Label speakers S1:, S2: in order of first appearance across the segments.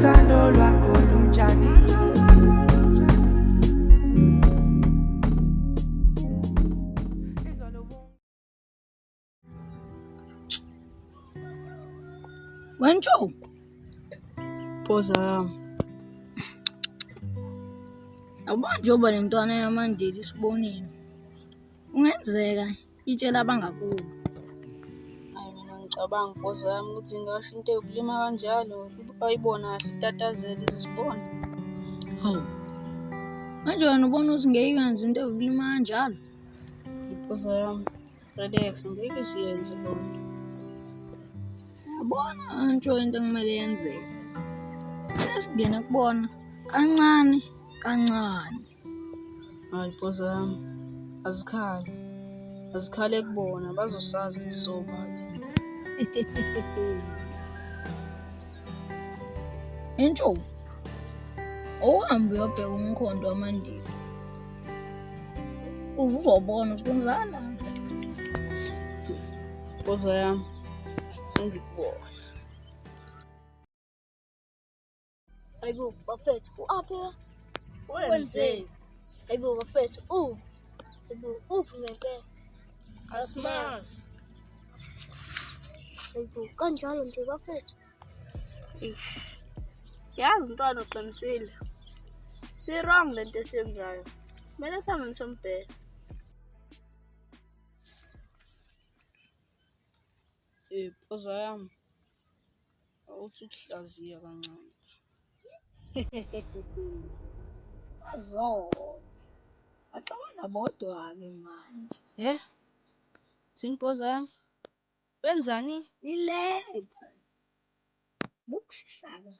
S1: uthando lwakho lunjani?
S2: Wentsho
S3: Phoza
S2: yabona njengoba le ntwana yamandeli isibonile, kungenzeka itshela abangakubo.
S3: hayi mina ngicabanga Phoza yami ukuthi ngasho into yokulima kanjalo ayibona kahle itatazele izisibona.
S2: Hawu, manje wena ubona ukuthi ngeke yenze into yokulima kanjalo?
S3: Phoza yami relax, ngeke siyenze loo nto.
S2: Yabona ntsho into ekumele yenzeke, kumele singene kubona kancane kancane.
S3: Hayi Phoza yami azikhale kubona bazosazi ukuthi sobathi.
S2: Ntsho awuhambe uyobheka umkhondo wamandeli, uzobona ukuthi kwenzakalani.
S3: Phoza yami sengikubona.
S4: Hayibo bafethu u-apha wenzeni? Hayibo bafethu hayibo uphi ngempela? Asimazi. Hayibo kanjalo nje bafethu.
S3: Yazi ntwana uqinisile, si-wrong lento esiyenzayo, kumele sihambe nisombheka. Phoza yami awuthi ukuhlaziya kancane.
S2: Azona acabana bodwa-ke manje.
S3: Thini Phoza yami? Wenzani?
S2: Iletha bukusisaka.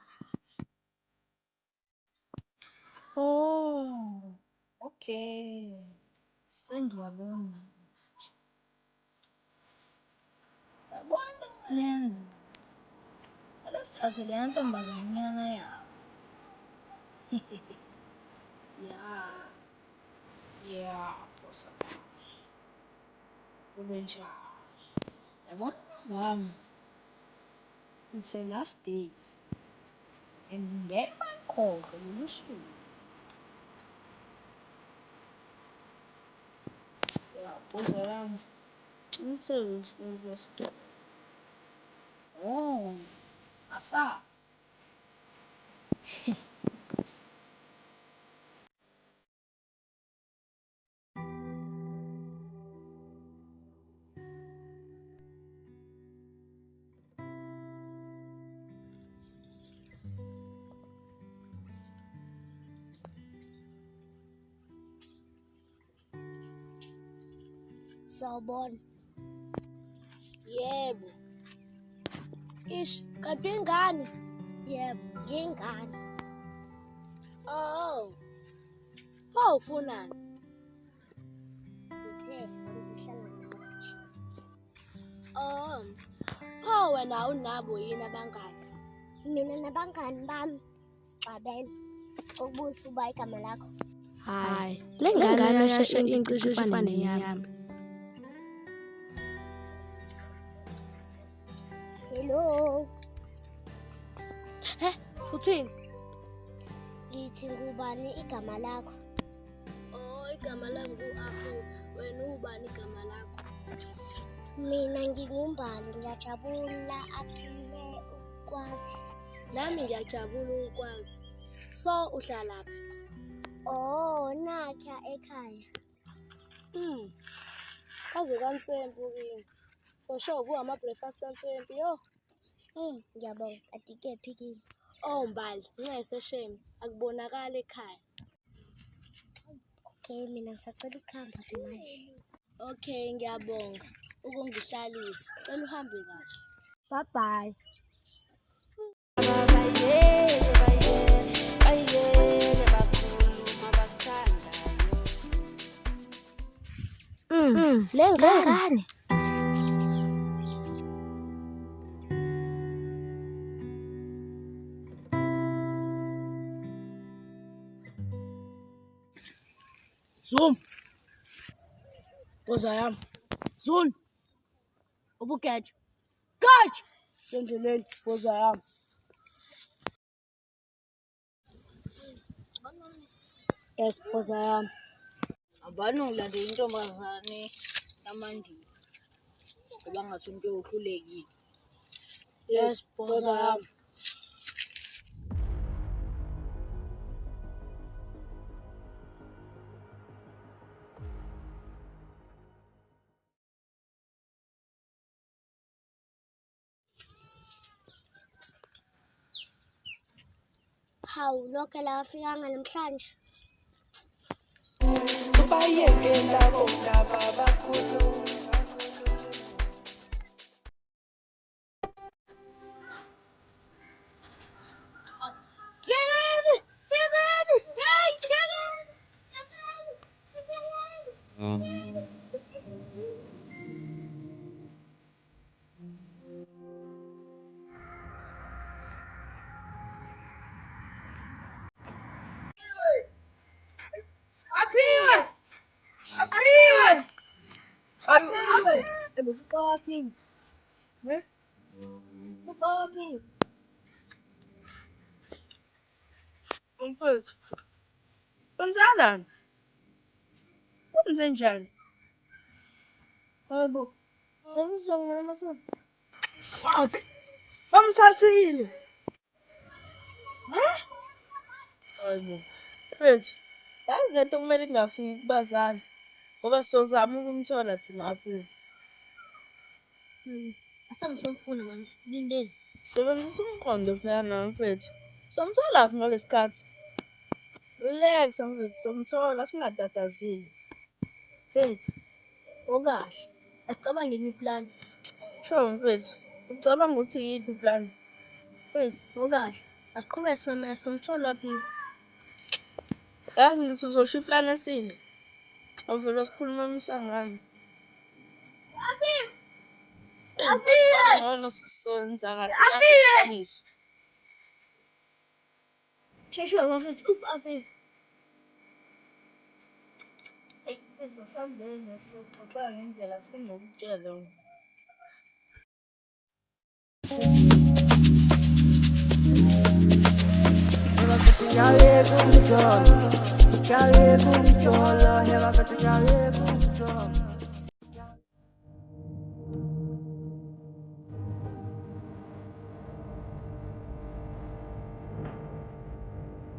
S3: Oh, okay. Sengiyabona.
S2: Yabona into ekumele yenze, ake sithathe leya ntombazanyana yabo.
S3: Yeah, Phoza. Kube njalo.
S2: Yabona wami, it's the last day and ngeke bayikhohlwe lolu suku.
S3: Yeah, Phoza yami. Umsebenzi wesikole.
S2: Oh, asa.
S4: Sawubona. Yebo. Ish, kanti ingane? Yebo, ngingane. Oh. Pho ufunani? Ngithe ngizohlala nawe nje. Oh. Pho wena unabo yini abangani? Mina nabangani bami sixabene. Ukubuza uba igama lakho.
S5: Hayi, le ngane yasho incishe ifane neyami.
S4: Hello.
S3: Uthini?
S4: Ngithi ngubani igama lakho?
S3: Oh, igama lami ku-Apho. Wena ubani igama lakho?
S4: Mina ngingumbali, ngiyajabula aphile ukwazi.
S3: Nami ngiyajabula ukwazi. So uhlalaphi?
S4: Oh, nakha ekhaya.
S3: Kaze kaNtsembu kini. Usho ubuka ama-breakfast kaNtsembu yo.
S4: Ngiyabonga, kanti-ke phikile.
S3: Oh Mbali, ngingaseshemi, akubonakala ekhaya.
S4: Okay, mina ngisacela ukuhamba manje.
S3: Okay, ngiyabonga ukungihlalisa. Cela uhambe kahle.
S4: Bye bye. Le ngane.
S2: Zoom. Phoza yami. Zoom. Ubukeje. Catch. Sendleleni Phoza yami.
S4: Esposa yami.
S2: Abani ngilandela intombazane yamandiya ngoba ngathi umuntu uhlulekile.
S4: Esposa yami. Hawu lokho lafikanga namhlanje.
S1: Bayeke labo ndaba bakhulume.
S3: Mfowethu, kwenzakalani? Kwenze njani? Hayibo. Fuck. Bamthathile. Hayibo. Mfowethu, yazi lento kumele ingafiki kubazali ngoba sizozama ukumthola thina apha.
S4: Asamfuna manje silindeni.
S3: Sebenzisa umqondo phela mfowethu. Somthola phi ngalesikhathi? Relax mfowethu, somthola singatatazeli.
S4: Mfethu, okahle. Asicabange enye iplan.
S3: Sho mfowethu, ucabanga ukuthi yiphi plan?
S4: Mfethu, okahle. Asiqhubeke simamele somthola phi.
S3: Yazi ngithi uzosho iplan esini. Awuvele sikhulumisa ngami. Ngcono sizonza kahle.
S4: Sheshe bafethu uphi.
S3: Sambeni sixoxa ngendlela sifuna ukutshela.
S1: Ngale kumjola, ngale kumjola, ngale kumjola.